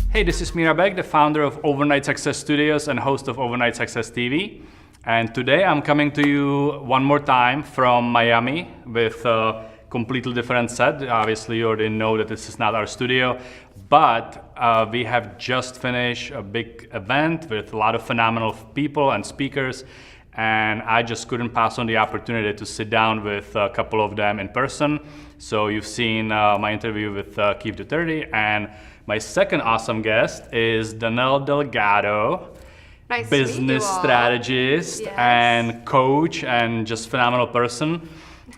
Hey, this is Mira Beg, the founder of Overnight Success Studios and host of Overnight Success TV. And today I'm coming to you one more time from Miami with a completely different set. Obviously, you already know that this is not our studio, but we have just finished a big event with a lot of phenomenal people and speakers. And I just couldn't pass on the opportunity to sit down with a couple of them in person. So you've seen my interview with Keith Duterte, and my second awesome guest is Danelle Delgado, nice business strategist and coach, and just phenomenal person.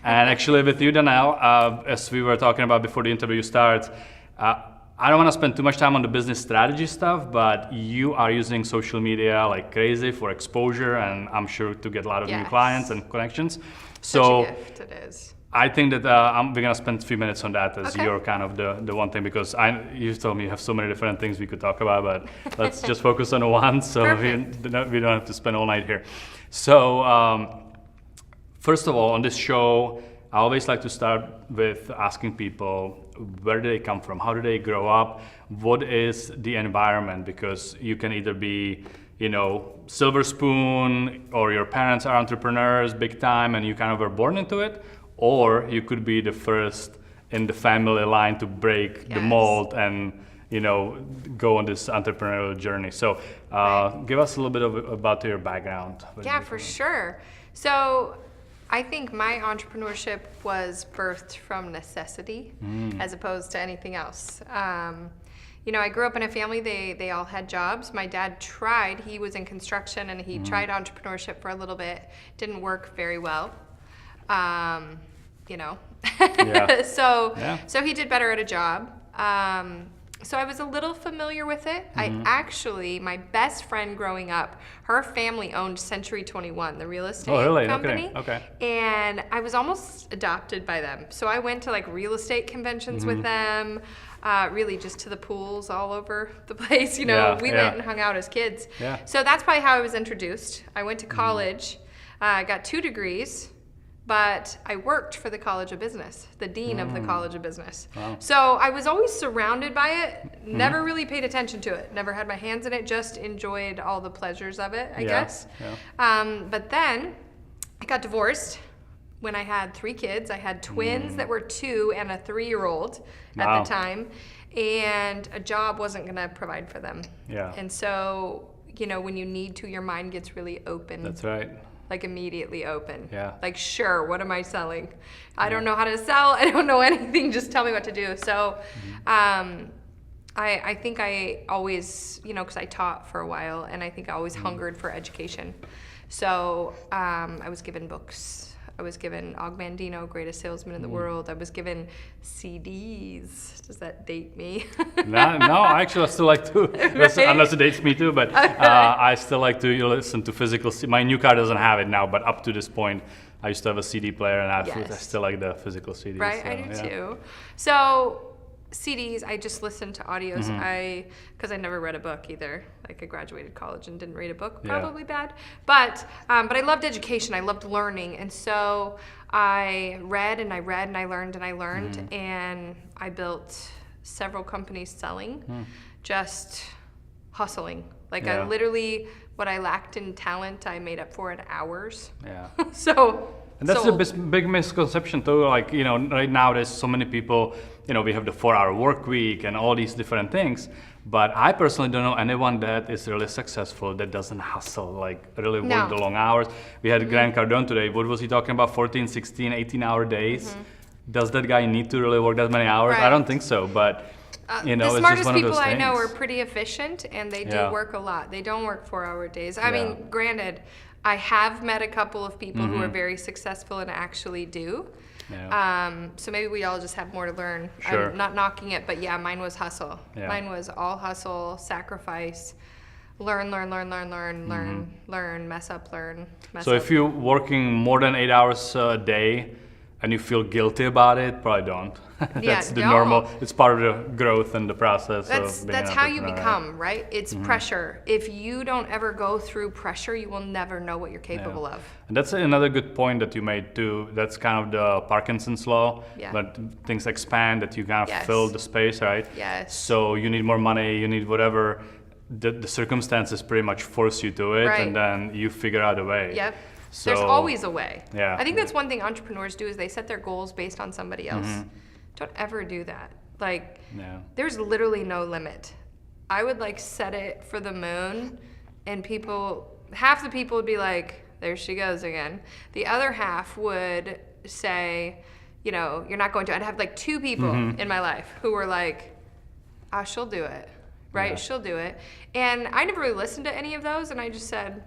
And actually with you, Danelle, as we were talking about before the interview starts, I don't want to spend too much time on the business strategy stuff, but you are using social media like crazy for exposure, and I'm sure to get a lot of new clients and connections. So such a gift it is. I think that we're gonna spend a few minutes on that as you're kind of the one thing, because you told me you have so many different things we could talk about, but let's just focus on one, so we don't have to spend all night here. So first of all, on this show, I always like to start with asking people, where do they come from? How do they grow up? What is the environment? Because you can either be, silver spoon, or your parents are entrepreneurs big time and you kind of were born into it, or you could be the first in the family line to break the mold and go on this entrepreneurial journey. So give us a little bit about your background. Yeah, for sure. So I think my entrepreneurship was birthed from necessity as opposed to anything else. I grew up in a family, they all had jobs. My dad tried, he was in construction, and he tried entrepreneurship for a little bit. Didn't work very well. So he did better at a job. So I was a little familiar with it. My best friend growing up, her family owned Century 21, the real estate company. Okay. And I was almost adopted by them. So I went to like real estate conventions with them, really just to the pools all over the place. We went and hung out as kids. Yeah. So that's probably how I was introduced. I went to college, got 2 degrees. But I worked for the College of Business, the dean of the College of Business. Wow. So I was always surrounded by it, never really paid attention to it, never had my hands in it, just enjoyed all the pleasures of it, I guess. Yeah. But then I got divorced when I had 3 kids. I had twins that were 2 and a 3-year-old at the time, and a job wasn't going to provide for them. Yeah. And so, when you need to, your mind gets really open. That's right. Like immediately open. Yeah. Like, sure, what am I selling? I don't know how to sell. I don't know anything. Just tell me what to do. So I think I always, because I taught for a while, and I think I always hungered for education. So I was given books. I was given Og Mandino, Greatest Salesman in the World. I was given CDs. Does that date me? No, actually I still like to, unless it dates me too, but I still like to listen to physical. My new car doesn't have it now, but up to this point, I used to have a CD player, and I still like the physical CDs. Right, so, I do too. So CDs, I just listened to audios. Because I never read a book either. Like, I graduated college and didn't read a book. Probably bad. But I loved education. I loved learning. And so I read and I read and I learned and I learned. And I built several companies selling, just hustling. Like, I literally, what I lacked in talent, I made up for in hours. Yeah. And that's the big misconception too. Like, right now there's so many people, we have the 4-hour work week and all these different things. But I personally don't know anyone that is really successful that doesn't hustle, like really work the long hours. We had Grant Cardone today. What was he talking about? 14, 16, 18-hour days. Does that guy need to really work that many hours? Right. I don't think so, but the it's smartest just one of those people I things. know are pretty efficient, and they do work a lot. They don't work 4-hour days. I mean, granted, I have met a couple of people who are very successful and actually do. Yeah. So maybe we all just have more to learn. Sure. I'm not knocking it, but mine was hustle. Yeah. Mine was all hustle, sacrifice, learn, mess up, learn, mess up. So if you're working more than 8 hours a day, and you feel guilty about it, probably don't. That's the no. normal, it's part of the growth and the process of being That's an how you entrepreneur, become, right? It's pressure. If you don't ever go through pressure, you will never know what you're capable of. And that's another good point that you made too. That's kind of the Parkinson's law, Yeah. that things expand, that you kind of Yes. fill the space, right? Yes. So you need more money, you need whatever. The circumstances pretty much force you to it, Right. and then you figure out a way. Yep. So, There's always a way. Yeah. I think that's one thing entrepreneurs do is they set their goals based on somebody else. Don't ever do that. Like, Yeah. there's literally no limit. I would like set it for the moon, and half the people would be like, there she goes again. The other half would say, you know, you're not going to. I'd have like 2 people in my life who were like, ah, she'll do it, right? Yeah. She'll do it. And I never really listened to any of those, and I just said,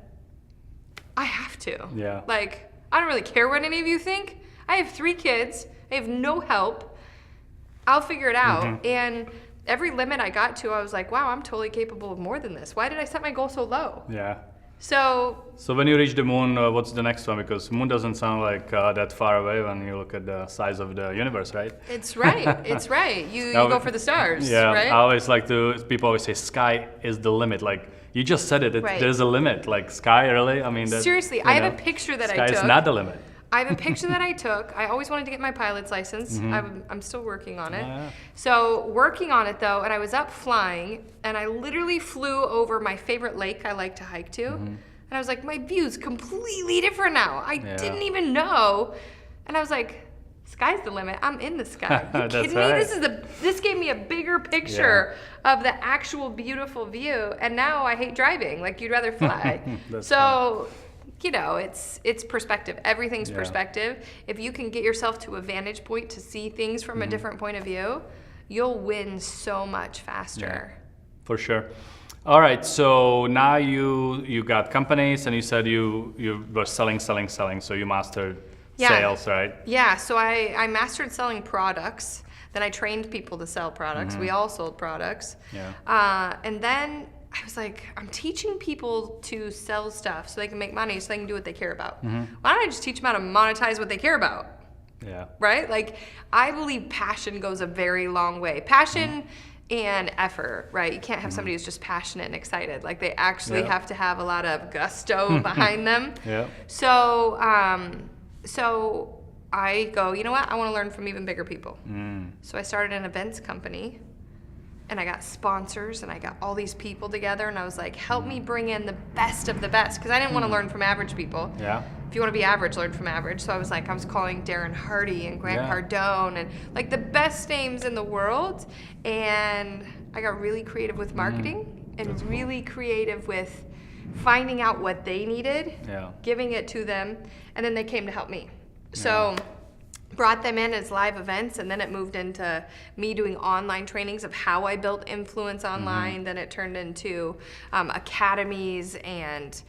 I have to. Yeah. Like, I don't really care what any of you think. I have 3 kids. I have no help. I'll figure it out. And every limit I got to, I was like, wow, I'm totally capable of more than this. Why did I set my goal so low? Yeah. So When you reach the moon, what's the next one? Because moon doesn't sound like that far away when you look at the size of the universe, right? it's right. It's right. You Now, go for the stars, Yeah, right? I always like people always say sky is the limit. Like, you just said it, Right. there's a limit. Like, sky, really? I mean, Seriously, I have a picture that I sky took. is not the limit. I have a picture that I took. I always wanted to get my pilot's license. I'm still working on it. Yeah. So working on it though, and I was up flying, and I literally flew over my favorite lake I like to hike to. And I was like, my view's completely different now. I didn't even know. And I was like, sky's the limit. I'm in the sky. You That's kidding right. me? This gave me a bigger picture of the actual beautiful view. And now I hate driving. Like, you'd rather fly. That's So, you know, it's perspective. Everything's Yeah. perspective. If you can get yourself to a vantage point to see things from a different point of view, you'll win so much faster. For sure. All right, so now you got companies, and you said you were selling, so you mastered sales, right? Yeah, so I mastered selling products. Then I trained people to sell products. We all sold products. Yeah. And then I was like, I'm teaching people to sell stuff so they can make money, so they can do what they care about. Why don't I just teach them how to monetize what they care about? Yeah. Right? Like, I believe passion goes a very long way. Passion and effort, right? You can't have somebody who's just passionate and excited. Like, they actually have to have a lot of gusto behind them. Yeah. So, so I go, you know what? I want to learn from even bigger people. So I started an events company, and I got sponsors, and I got all these people together, and I was like, help me bring in the best of the best, because I didn't want to learn from average people. Yeah. If you want to be average, learn from average. So I was calling Darren Hardy and Grant Cardone and like the best names in the world. And I got really creative with marketing and really creative with finding out what they needed, giving it to them, and then they came to help me. So brought them in as live events, and then it moved into me doing online trainings of how I built influence online. Then it turned into academies and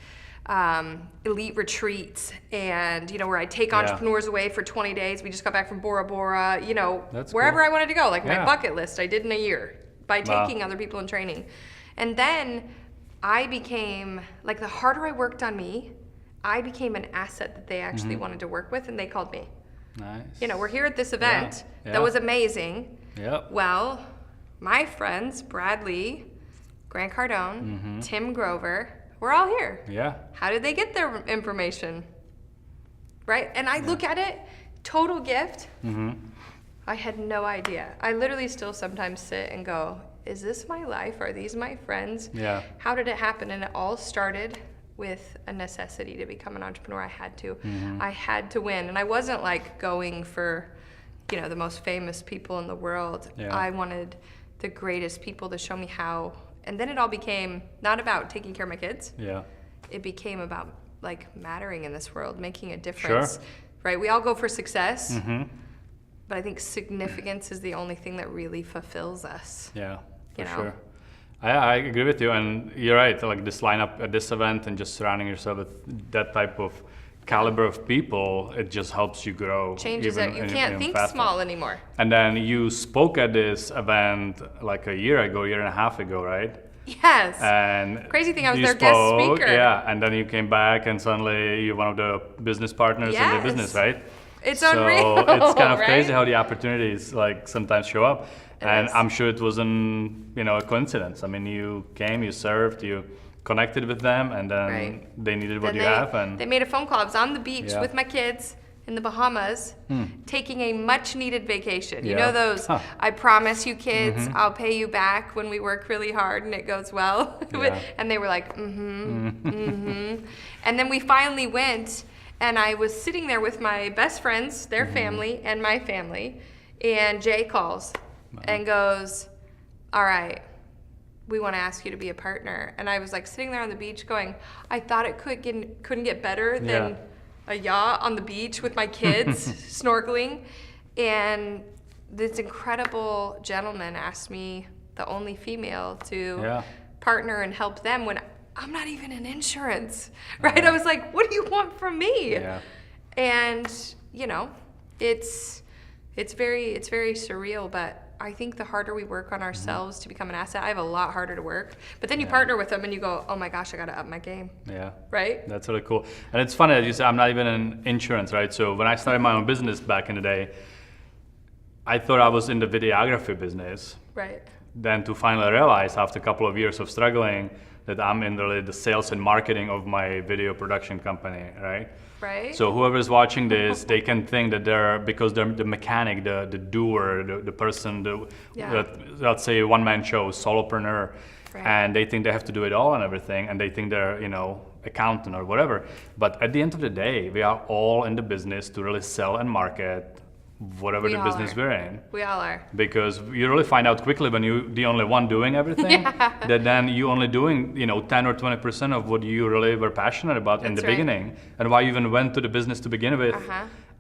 elite retreats, and where I take entrepreneurs away for 20 days. We just got back from Bora Bora, That's wherever cool. I wanted to go, like my bucket list I did in a year by taking other people in training. And then I became, like, the harder I worked on me, I became an asset that they actually wanted to work with, and they called me. Nice. We're here at this event Yeah. that was amazing. Yep. Well, my friends, Bradley, Grant Cardone, Tim Grover, we're all here. Yeah. How did they get their information? Right? And I look at it, total gift. I had no idea. I literally still sometimes sit and go, is this my life? Are these my friends? Yeah. How did it happen? And it all started with a necessity to become an entrepreneur. I had to. I had to win. And I wasn't like going for, the most famous people in the world. Yeah. I wanted the greatest people to show me how. And then it all became not about taking care of my kids. Yeah. It became about like mattering in this world, making a difference. Sure. Right? We all go for success. But I think significance is the only thing that really fulfills us. Yeah, for You know? sure. I agree with you, and you're right. Like, this lineup at this event and just surrounding yourself with that type of caliber of people, it just helps you grow. Changes it. You can't think faster. small anymore. And then you spoke at this event like a year and a half ago, right? Yes. And Crazy thing, I was you their guest spoke, speaker. Yeah, and then you came back, and suddenly you're one of the business partners in the Yes. business, right? It's so unreal. It's kind of right? crazy how the opportunities like sometimes show up. And is. I'm sure it wasn't, a coincidence. I mean, you came, you served, you connected with them, and then Right. they needed what Then you have. And they made a phone call. I was on the beach Yeah. with my kids in the Bahamas, taking a much needed vacation. You Yeah. know those, Huh. I promise you kids, I'll pay you back when we work really hard and it goes well. Yeah. And they were like, And then we finally went, and I was sitting there with my best friends, their family, and my family, and Jay calls and goes, all right, we want to ask you to be a partner. And I was like sitting there on the beach going, I thought it couldn't get better than a yacht on the beach with my kids snorkeling. And this incredible gentleman asked me, the only female, to partner and help them when I'm not even in insurance, right? I was like, what do you want from me? Yeah. And, it's very surreal, but I think the harder we work on ourselves to become an asset, I have a lot harder to work. But then you partner with them and you go, oh my gosh, I got to up my game. Yeah. Right? That's really cool. And it's funny that you say I'm not even in insurance, right? So when I started my own business back in the day, I thought I was in the videography business. Right. Then to finally realize after a couple of years of struggling that I'm in really the sales and marketing of my video production company, right? Right. So whoever's watching this, they can think that because they're the mechanic, the doer, the person, let's say one-man show, solopreneur, and they think they have to do it all and everything, and they think they're, accountant or whatever. But at the end of the day, we are all in the business to really sell and market whatever the business we're in. We all are. Because you really find out quickly when you're the only one doing everything, that then you're only doing, 10 or 20% of what you really were passionate about in the beginning, and why you even went to the business to begin with,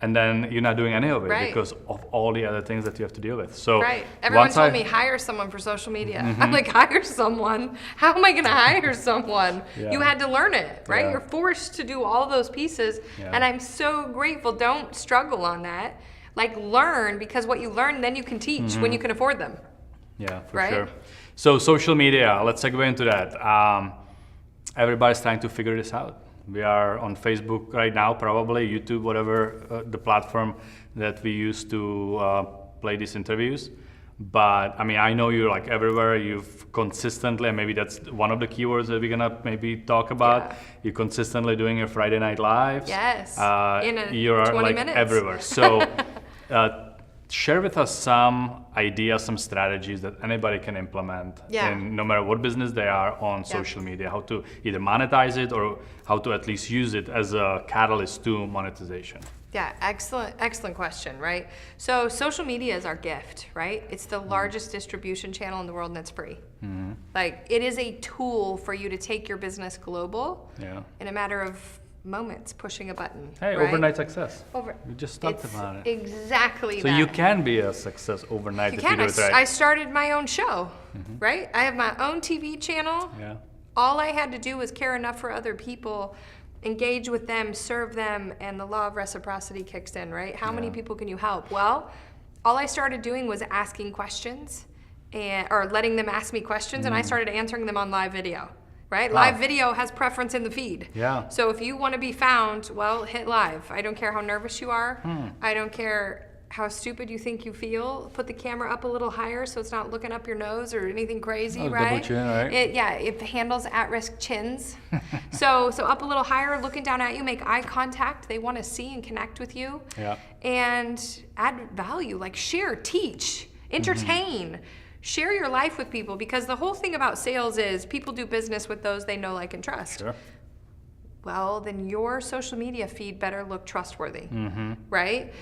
and then you're not doing any of it because of all the other things that you have to deal with. So everyone told me hire someone for social media. I'm like, hire someone? How am I going to hire someone? You had to learn it, right? You're forced to do all those pieces, and I'm so grateful. Don't struggle on that. Like, learn, because what you learn, then you can teach when you can afford them. Yeah, for sure. So social media, let's segue into that. Everybody's trying to figure this out. We are on Facebook right now, probably YouTube, whatever the platform that we use to play these interviews. But I mean, I know you're like everywhere. You've consistently, and maybe that's one of the keywords that we're gonna maybe talk about. You're consistently doing your Friday Night Lives. Yes. You're 20 like minutes. everywhere. So share with us some ideas, some strategies that anybody can implement in no matter what business they are on social media, how to either monetize it or how to at least use it as a catalyst to monetization. Yeah, excellent question, right? So social media is our gift, right? It's the largest distribution channel in the world, and it's free. Like, it is a tool for you to take your business global in a matter of moments, pushing a button. Hey, right? Overnight success. We just talked about it. Exactly so that. you can be a success overnight if you do it right. I started my own show, right? I have my own TV channel. All I had to do was care enough for other people, engage with them, serve them, and the law of reciprocity kicks in, right? How many people can you help? Well, all I started doing was asking questions, or letting them ask me questions, and I started answering them on live video, right? Live video has preference in the feed. So if you want to be found, well, hit live. I don't care how nervous you are. I don't care how stupid you think you feel. Put the camera up a little higher so it's not looking up your nose or anything crazy, right? Double chin, right? It handles at-risk chins. so up a little higher, looking down at you, make eye contact. They want to see and connect with you. And add value, like share, teach, entertain. Share your life with people, because the whole thing about sales is people do business with those they know, like, and trust. Well, then your social media feed better look trustworthy, right?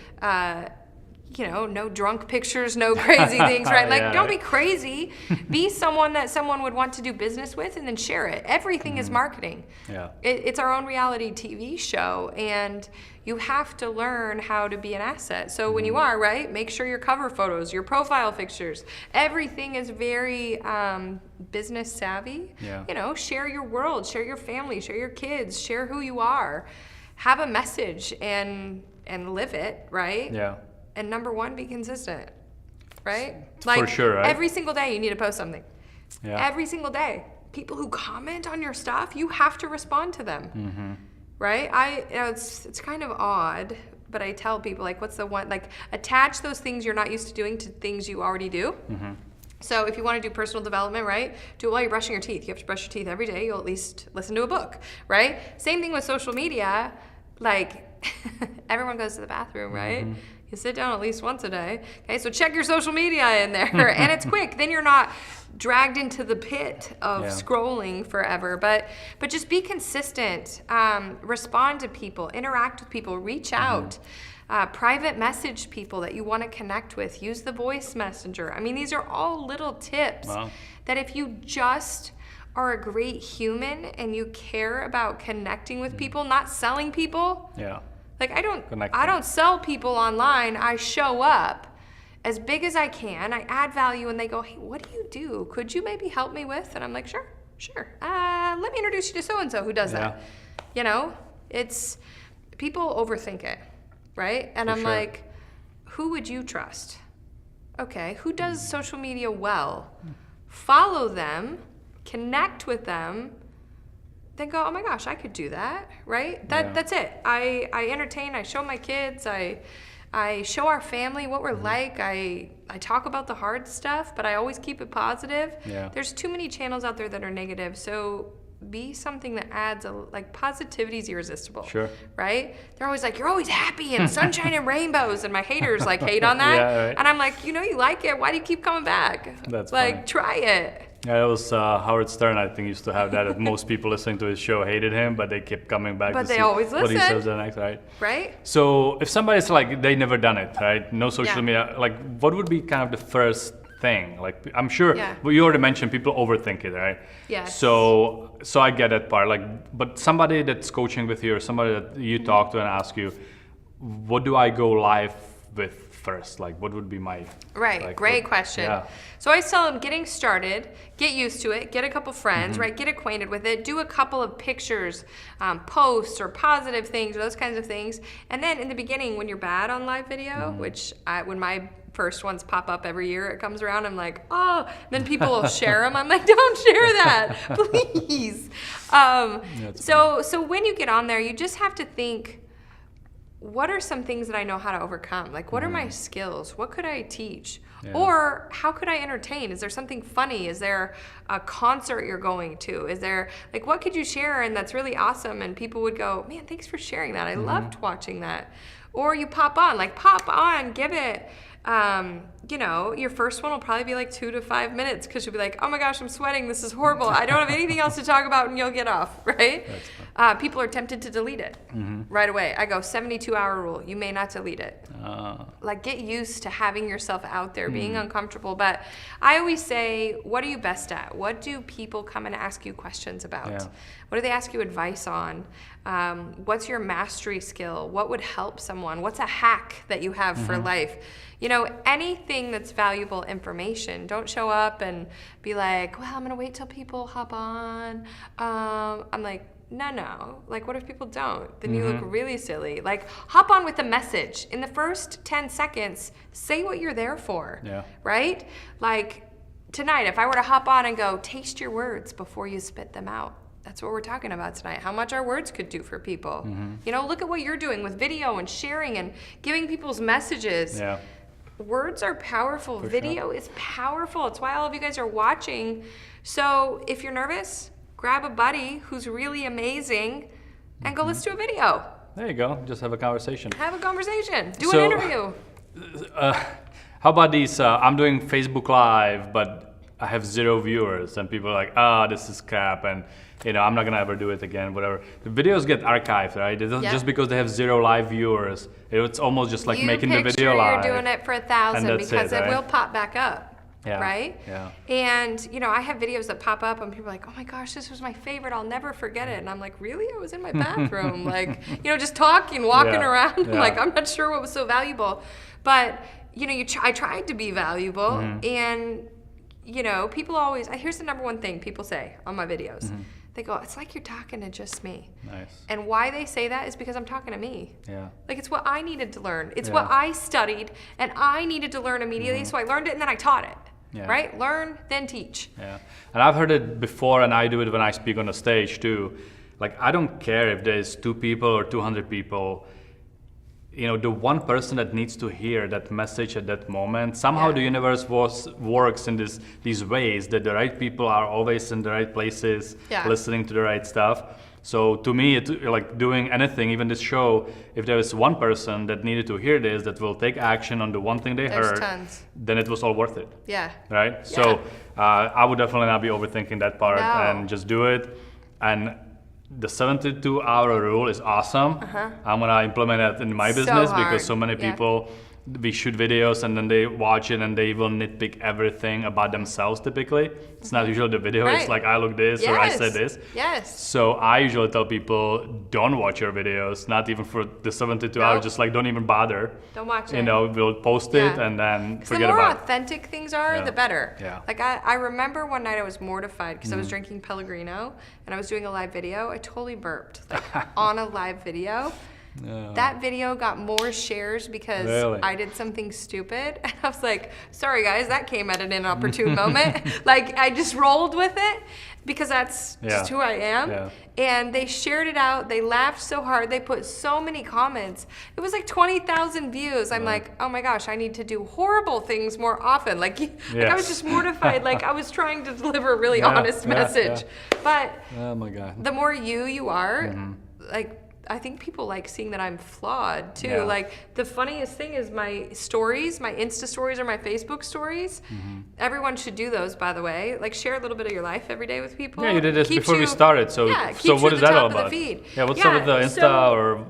No drunk pictures, no crazy things, right? Like, don't be crazy. Be someone that someone would want to do business with, and then share it. Everything is marketing. It's our own reality TV show, and you have to learn how to be an asset. So when you are, right, make sure your cover photos, your profile pictures, everything is very business savvy. Share your world, share your family, share your kids, share who you are. Have a message and live it, right? And number one, be consistent, right? Like, for sure, right? Every single day you need to post something. Every single day. People who comment on your stuff, you have to respond to them, right? It's kind of odd, but I tell people, like, what's the one, like, attach those things you're not used to doing to things you already do. So if you want to do personal development, right, do it while you're brushing your teeth. You have to brush your teeth every day. You'll at least listen to a book, right? Same thing with social media. Like, everyone goes to the bathroom, right? You sit down at least once a day. Okay, so check your social media in there. And it's quick. Then you're not dragged into the pit of scrolling forever. But just be consistent. Respond to people. Interact with people. Reach out. Private message people that you want to connect with. Use the voice messenger. I mean, these are all little tips that if you just are a great human and you care about connecting with people, not selling people. Like, I don't sell people online. I show up as big as I can. I add value, and they go, hey, what do you do? Could you maybe help me with? And I'm like, sure. Let me introduce you to so-and-so who does that. You know, it's, people overthink it, right? And I'm like, who would you trust? Okay, who does social media well? Follow them, connect with them, then go, oh my gosh, I could do that, right? That's it. I entertain, I show my kids, I show our family what we're like, I talk about the hard stuff, but I always keep it positive. There's too many channels out there that are negative, so be something that adds like, positivity is irresistible, right? They're always like, you're always happy and sunshine and rainbows, and my haters like hate on that. And I'm like, you know, you like it, why do you keep coming back? That's like, funny. try it. Yeah, it was Howard Stern, I think, used to have that. Most people listening to his show hated him, but they kept coming back to see what he says next, right? Right? So if somebody's like, they never done it, right? No social media, like, what would be kind of the first thing? Like, I'm sure, well, you already mentioned people overthink it, right? Yes. So I get that part. Like, but somebody that's coaching with you, or somebody that you talk to and ask you, what do I go live with first? Like, what would be my great question. So I always tell them, getting started, get used to it, get a couple friends, right, get acquainted with it, do a couple of pictures, posts or positive things or those kinds of things. And then in the beginning, when you're bad on live video, which when my first ones pop up every year, it comes around, I'm like, oh, then people will share them. I'm like, don't share that, please. So when you get on there, you just have to think, what are some things that I know how to overcome? Like, what are my skills? What could I teach? Or how could I entertain? Is there something funny? Is there a concert you're going to? Is there, like, what could you share and that's really awesome? And people would go, man, thanks for sharing that. I loved watching that. Or you pop on, give it. You know, your first one will probably be like 2 to 5 minutes because you'll be like, oh my gosh, I'm sweating. This is horrible. I don't have anything else to talk about, and you'll get off, right? People are tempted to delete it right away. I go 72-hour rule. You may not delete it. Like, get used to having yourself out there, being uncomfortable. But I always say, what are you best at? What do people come and ask you questions about? What do they ask you advice on? What's your mastery skill? What would help someone? What's a hack that you have for life? You know, anything that's valuable information. Don't show up and be like, well, I'm going to wait till people hop on. I'm like, no. Like, what if people don't? Then you look really silly. Like, hop on with a message. In the first 10 seconds, say what you're there for, right? Like, tonight, if I were to hop on and go, taste your words before you spit them out. That's what we're talking about tonight, how much our words could do for people. You know, look at what you're doing with video and sharing and giving people's messages. Words are powerful. Video is powerful. It's why all of you guys are watching. So if you're nervous, grab a buddy who's really amazing and go, let's do a video. There you go. Just have a conversation. Have a conversation. Do an interview. How about these? I'm doing Facebook Live, but I have 0 viewers, and people are like, this is crap, and you know, I'm not gonna ever do it again, whatever. The videos get archived, right? Just because they have 0 live viewers, it's almost just like making the video live. You're doing it for 1,000 because it will pop back up, right? And you know, I have videos that pop up and people are like, oh my gosh, this was my favorite, I'll never forget it. And I'm like, really? I was in my bathroom, like, you know, just talking, walking around. Like, I'm not sure what was so valuable. But, you know, I tried to be valuable, and you know, people always, here's the number one thing people say on my videos. They go, it's like you're talking to just me. And why they say that is because I'm talking to me. Like, it's what I needed to learn. It's what I studied, and I needed to learn immediately, so I learned it and then I taught it. Right? Learn, then teach. And I've heard it before, and I do it when I speak on the stage too. Like, I don't care if there's 2 people or 200 people. the one person that needs to hear that message at that moment. Somehow the universe works in these ways that the right people are always in the right places, listening to the right stuff. So to me, like doing anything, even this show, if there is one person that needed to hear this, that will take action on the one thing they heard, then it was all worth it. Yeah. Right? Yeah. So I would definitely not be overthinking that part and just do it. And the 72-hour rule is awesome. I'm gonna implement that in my business because so many people, we shoot videos and then they watch it and they will nitpick everything about themselves typically. It's not usually the video, it's like I look this or I said this. So I usually tell people, don't watch your videos, not even for the 72 hours, just like don't even bother. Don't watch it. We'll post it and then forget about it. The more authentic things are, the better. Like I remember one night I was mortified because I was drinking Pellegrino and I was doing a live video. I totally burped on a live video. That video got more shares because I did something stupid. And I was like, sorry guys, that came at an inopportune moment. Like I just rolled with it because that's just who I am. And they shared it out. They laughed so hard. They put so many comments. It was like 20,000 views. I'm like, oh my gosh, I need to do horrible things more often. Like I was just mortified. Like I was trying to deliver a really honest message. But oh my God. The more you are, like, I think people like seeing that I'm flawed too. Like the funniest thing is my stories, my Insta stories or my Facebook stories. Everyone should do those, by the way. Like share a little bit of your life every day with people. Yeah, you did this before we started. So what is that all about? Yeah, what's up with the Insta or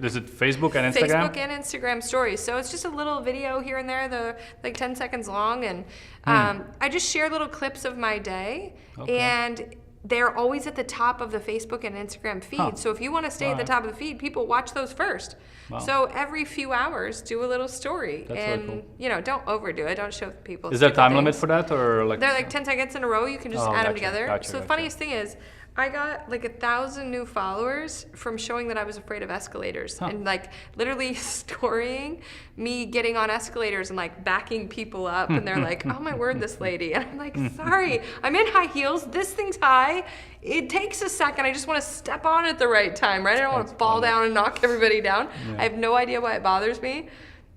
is it Facebook and Instagram? Facebook and Instagram stories. So it's just a little video here and there, they're like 10 seconds long, and I just share little clips of my day and they're always at the top of the Facebook and Instagram feed. So if you want to stay at the top of the feed, people watch those first. So every few hours, do a little story. That's and, really cool. Don't overdo it. Don't show people Is there a time limit for that? Or like? They're like 10 seconds in a row. You can just add them together. So the funniest thing is, I got like 1,000 new followers from showing that I was afraid of escalators and like literally storying me getting on escalators and like backing people up, and they're like, oh my word, this lady. And I'm like, sorry, I'm in high heels, this thing's high, it takes a second, I just want to step on it at the right time, right? I don't want to fall down and knock everybody down. I have no idea why it bothers me.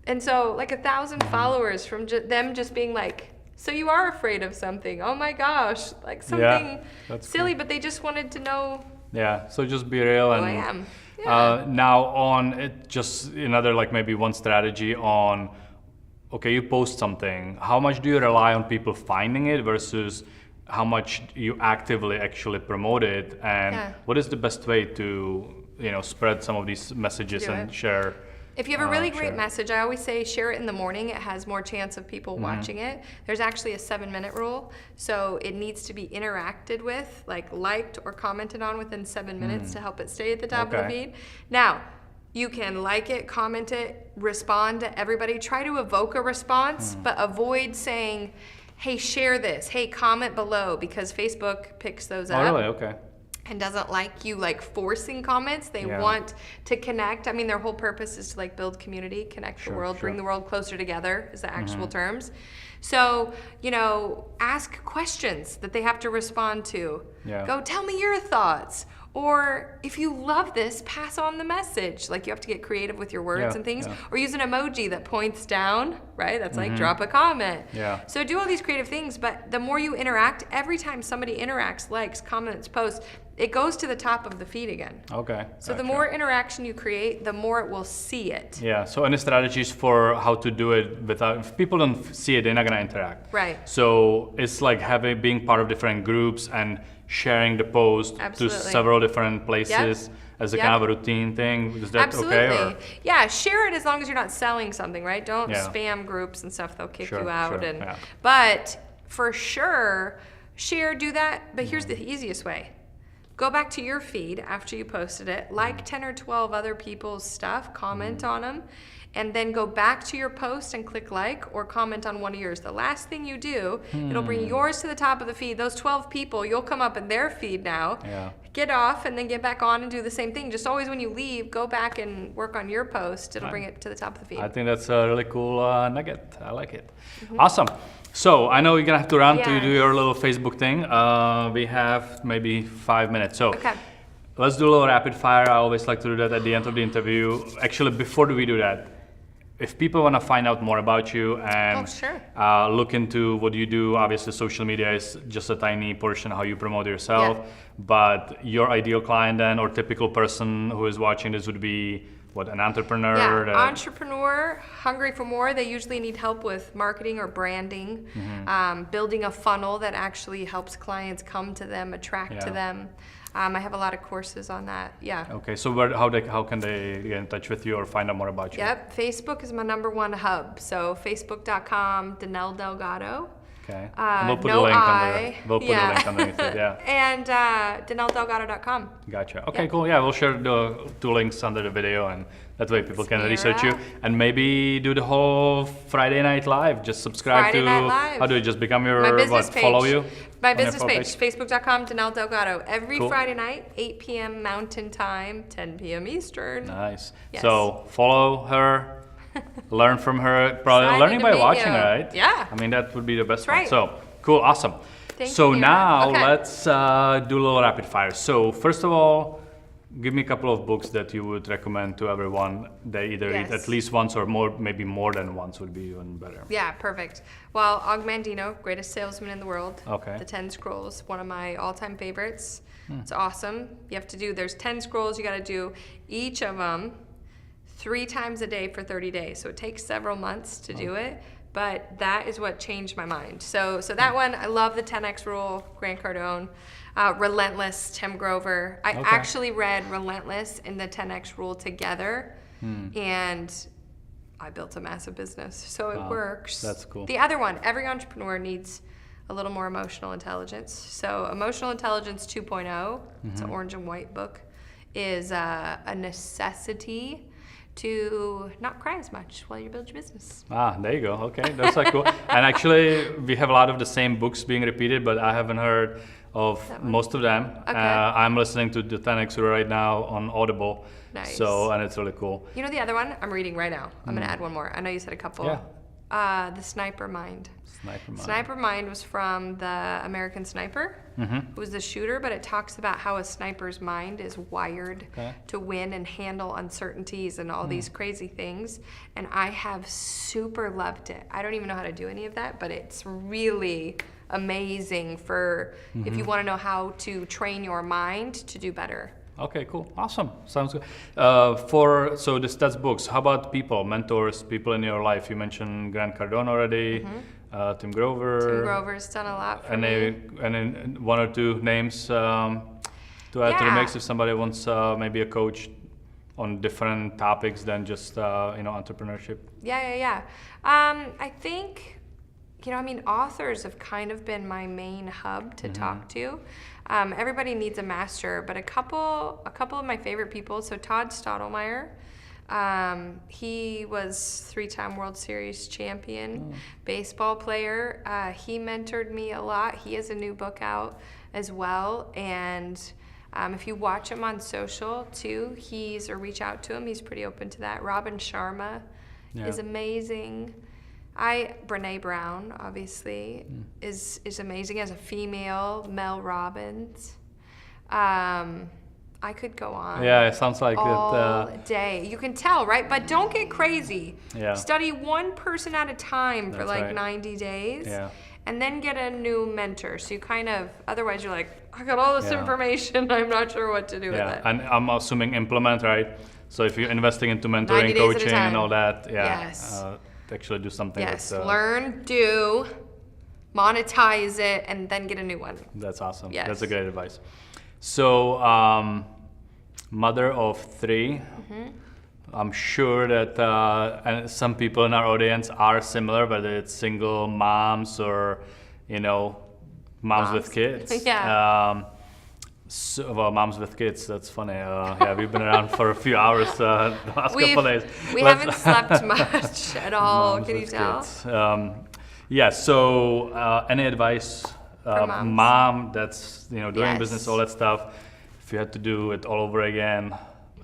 And so like 1,000 followers from them just being like, so you are afraid of something. Oh my gosh, like something silly, but they just wanted to know. Yeah, so just be real. And I am. now on it, just another like maybe one strategy on, okay, you post something. How much do you rely on people finding it versus how much you actively actually promote it? And what is the best way to, spread some of these messages and share? If you have a really great message, I always say share it in the morning. It has more chance of people watching it. There's actually a 7-minute rule. So it needs to be interacted with, like liked or commented on within 7 minutes to help it stay at the top of the feed. Now, you can like it, comment it, respond to everybody. Try to evoke a response, but avoid saying, hey, share this. Hey, comment below, because Facebook picks those up. Oh, really? Okay. And doesn't like you like forcing comments. They want to connect. I mean, their whole purpose is to like build community, connect the world, bring the world closer together is the actual terms. So, ask questions that they have to respond to. Go, tell me your thoughts. Or if you love this, pass on the message. Like you have to get creative with your words and things. Or use an emoji that points down, right? That's like drop a comment. So do all these creative things, but the more you interact, every time somebody interacts, likes, comments, posts, it goes to the top of the feed again. Okay. So the more interaction you create, the more it will see it. Yeah. So any strategies for how to do it without, if people don't see it, they're not gonna interact. Right. So it's like being part of different groups and sharing the post to several different places as a kind of a routine thing. Is that okay? Or? Yeah, share it as long as you're not selling something, right? Don't spam groups and stuff, they'll kick you out. But for sure, do that. But here's the easiest way. Go back to your feed after you posted it, like 10 or 12 other people's stuff, comment on them, and then go back to your post and click like or comment on one of yours. The last thing you do, it'll bring yours to the top of the feed. Those 12 people, you'll come up in their feed now. Get off and then get back on and do the same thing. Just always when you leave, go back and work on your post. It'll bring it to the top of the feed. I think that's a really cool nugget. I like it. Awesome. So I know you're gonna have to run to do your little Facebook thing. We have maybe 5 minutes. So let's do a little rapid fire. I always like to do that at the end of the interview. Actually, before we do that, if people want to find out more about you and sure. look into what you do, obviously social media is just a tiny portion of how you promote yourself. Yeah. But your ideal client then, or typical person who is watching this, would be what, an entrepreneur? Yeah, entrepreneur, hungry for more. They usually need help with marketing or branding, building a funnel that actually helps clients come to them, attract to them. I have a lot of courses on that. Yeah. Okay, so how can they get in touch with you or find out more about you? Yep, Facebook is my #1 hub. So facebook.com, Danelle Delgado. Okay. And we'll put the link the link underneath it. Yeah. And DanelleDelgado.com. Gotcha. Okay, cool. Yeah, we'll share the 2 links under the video, and that way people can research you and maybe do the whole Friday Night Live. Just subscribe Friday to. Night Live. How do you just become your My business page. follow you? My on your business page, facebook.com, Danelle Delgado. Every Cool. Friday night, 8 p.m. Mountain Time, 10 p.m. Eastern. Nice. Yes. So follow her, learn from her. Probably Excited learning to by meet watching, you. right? Yeah. I mean, that would be the best That's one. right. So cool, awesome. Thank So you. now Okay. let's do a little rapid fire. So first of all, give me a couple of books that you would recommend to everyone. They either read Yes. at least once or more, maybe more than once would be even better. Yeah, perfect. Well, Og Mandino, greatest salesman in the world. Okay. The 10 Scrolls, one of my all-time favorites. It's awesome. You have to do, there's 10 scrolls, you got to do each of them 3 times a day for 30 days. So it takes several months to do it, but that is what changed my mind. So that one, I love the 10X rule, Grant Cardone. Relentless, Tim Grover. I actually read Relentless and the 10X rule together, and I built a massive business. So it works. That's cool. The other one, every entrepreneur needs a little more emotional intelligence. So Emotional Intelligence 2.0, it's an orange and white book, is a necessity to not cry as much while you build your business. There you go. Okay, that's like cool. And actually, we have a lot of the same books being repeated, but I haven't heard of most of them. Okay. I'm listening to the 10X right now on Audible. Nice. So, and it's really cool. You know the other one? I'm reading right now. I'm going to add one more. I know you said a couple. Yeah. The Sniper Mind. Sniper Mind. Sniper Mind was from the American Sniper, who was the shooter, but it talks about how a sniper's mind is wired to win and handle uncertainties and all these crazy things. And I have super loved it. I don't even know how to do any of that, but it's really amazing for if you want to know how to train your mind to do better. Okay, cool, awesome, sounds good. So that's books. How about people, mentors, people in your life? You mentioned Grant Cardone already, Tim Grover. Tim Grover's done a lot for me. And then 1 or 2 names to add to the mix if somebody wants maybe a coach on different topics than just entrepreneurship. Yeah. I think. Authors have kind of been my main hub to talk to. Everybody needs a master, but a couple of my favorite people. So Todd Stottlemyre, he was 3-time World Series champion, baseball player. He mentored me a lot. He has a new book out as well, and if you watch him on social too, or reach out to him, he's pretty open to that. Robin Sharma is amazing. Brene Brown, obviously, is amazing as a female. Mel Robbins. I could go on. Yeah, it sounds like all day. You can tell, right? But don't get crazy. Yeah. Study one person at a time for That's right. 90 days. Yeah. And then get a new mentor. So you otherwise you're like, I got all this information, I'm not sure what to do with it. And I'm assuming implement, right? So if you're investing into 90 mentoring, days at a coaching, time. and all that, Yes. Actually do something. Yes, with, learn, do, monetize it, and then get a new one. That's awesome. Yes. That's a great advice. So, mother of 3. I'm sure that and some people in our audience are similar, whether it's single moms or, moms with kids. Yeah. Moms with kids, that's funny. We've been around for a few hours the last couple days. We haven't slept much at all, can you tell? So any advice, For moms. mom that's doing Yes. business, all that stuff, if you had to do it all over again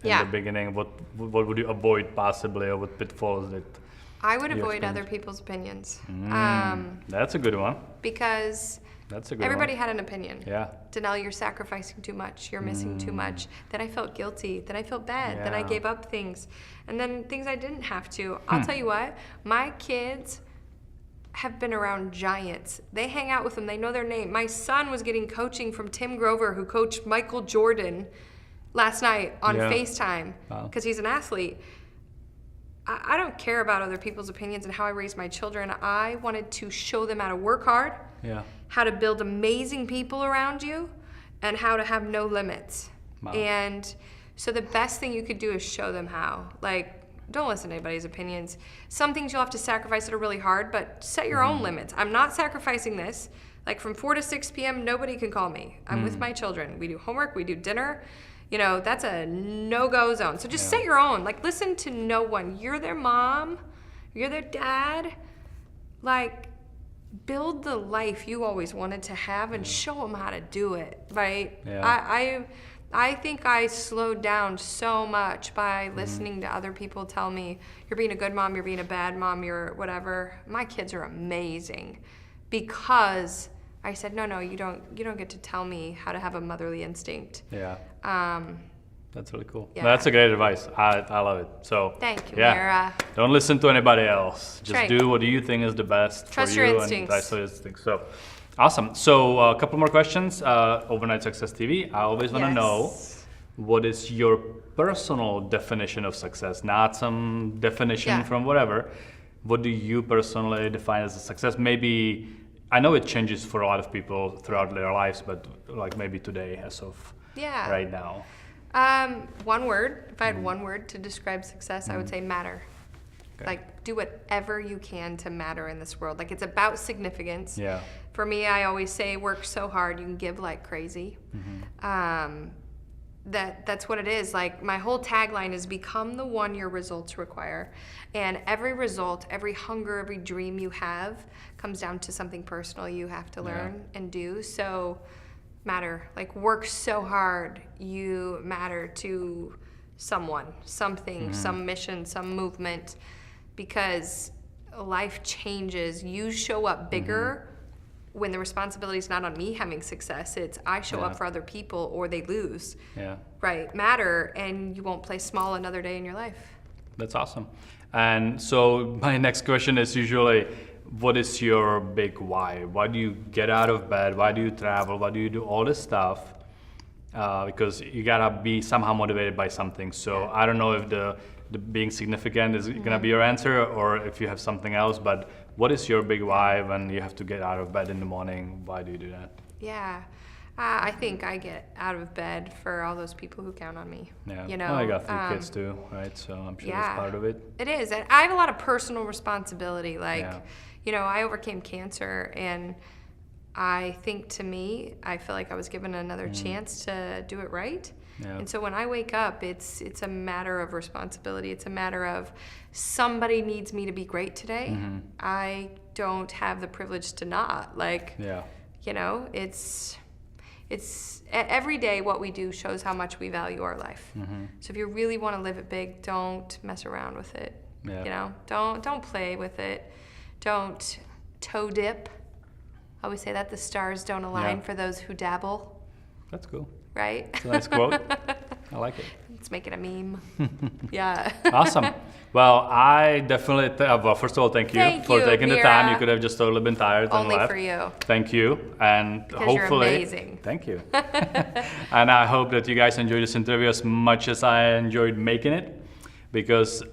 in the beginning, what would you avoid possibly, or what pitfalls that I would Your avoid experience. other people's opinions. That's a good one. Because That's a good everybody one. had an opinion. Yeah. Danelle, you're sacrificing too much. You're missing too much. Then I felt guilty. Then I felt bad. Then I Yeah. gave up things. And then things I didn't have to. I'll tell you what, my kids have been around giants. They hang out with them. They know their name. My son was getting coaching from Tim Grover, who coached Michael Jordan last night on Yeah. FaceTime Wow. because he's an athlete. I don't care about other people's opinions and how I raise my children. I wanted to show them how to work hard, Yeah. how to build amazing people around you, and how to have no limits. Wow. And so the best thing you could do is show them how. Like, don't listen to anybody's opinions. Some things you'll have to sacrifice that are really hard, but set your own limits. I'm not sacrificing this. Like from 4 to 6 p.m., nobody can call me. I'm with my children. We do homework, we do dinner. You know, that's a no-go zone. So just set your own. Like, listen to no one. You're their mom. You're their dad. Like, build the life you always wanted to have and show them how to do it, right? Yeah. I think I slowed down so much by listening to other people tell me, you're being a good mom, you're being a bad mom, you're whatever. My kids are amazing because I said, no, you don't get to tell me how to have a motherly instinct. Yeah. That's really cool. Yeah. That's a great advice. I love it. So Thank you, yeah, Mara. don't listen to anybody else. Just right. do what you think is the best Trust for your you instincts. and trust your instincts. So awesome. So a couple more questions. Overnight Success TV. I always want to know, what is your personal definition of success? Not some definition Yeah. from whatever. What do you personally define as a success? Maybe, I know it changes for a lot of people throughout their lives, but like maybe today as of right now. One word. If I had one word to describe success, I would say matter. Okay. Like, do whatever you can to matter in this world. Like, it's about significance. Yeah. For me, I always say, work so hard you can give like crazy. That's what it is. Like, my whole tagline is become the one your results require. And every result, every hunger, every dream you have comes down to something personal you have to learn and do. So matter. Like, work so hard you matter to someone, something, some mission, some movement, because life changes. You show up bigger when the responsibility is not on me having success. It's I show up for other people or they lose. Yeah. Right. Matter, and you won't play small another day in your life. That's awesome. And so my next question is usually, what is your big why? Why do you get out of bed? Why do you travel? Why do you do all this stuff? Because you gotta be somehow motivated by something. So I don't know if the being significant is gonna be your answer, or if you have something else, but what is your big why when you have to get out of bed in the morning? Why do you do that? Yeah. I think I get out of bed for all those people who count on me. Yeah. You know, well, I got 3 kids too, right? So I'm sure that's part of it. It is. And I have a lot of personal responsibility. Like, Yeah. you know, I overcame cancer, and I think to me, I feel like I was given another chance to do it right. Yeah. And so when I wake up, it's a matter of responsibility. It's a matter of somebody needs me to be great today. I don't have the privilege to not. Like, Yeah. you know, it's every day what we do shows how much we value our life. So if you really want to live it big, don't mess around with it. Yeah. You know, don't play with it. Don't toe dip. I always say that the stars don't align Yeah. for those who dabble, That's cool. right? It's a nice quote. I like it. Let's make it a meme. Yeah. Awesome. Well, I definitely, well, first of all, thank you Thank for you, taking the time. Mira. You could have just totally been tired and Only left. for you. Thank you. And Because you're hopefully, amazing. thank you. And I hope that you guys enjoyed this interview as much as I enjoyed making it, because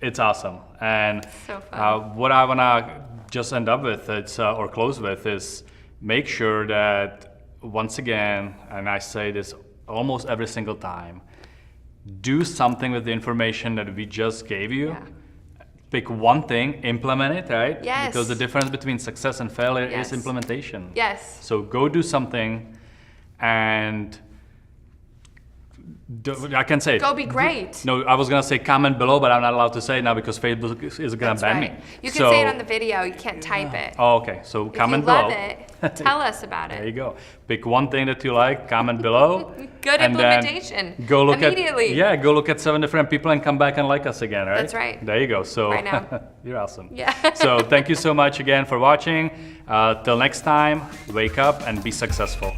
it's awesome. And So fun. what I want to just end up with, or close with, is make sure that, once again, and I say this almost every single time, do something with the information that we just gave you. Yeah. Pick one thing, implement it, right? Yes. Because the difference between success and failure Yes. is implementation. Yes. So go do something and I can say it. Go be great. No, I was gonna say comment below, but I'm not allowed to say it now because Facebook is gonna That's ban right. me. You can say it on the video. You can't type it. Oh, okay. So comment if you below. love it, tell us about There it. you go. Pick one thing that you like, comment below. Good and then implementation. Go look immediately. go look at 7 different people and come back and like us again, right? That's right. There you go. So Right now. you're awesome. Yeah. So thank you so much again for watching. Till next time, wake up and be successful.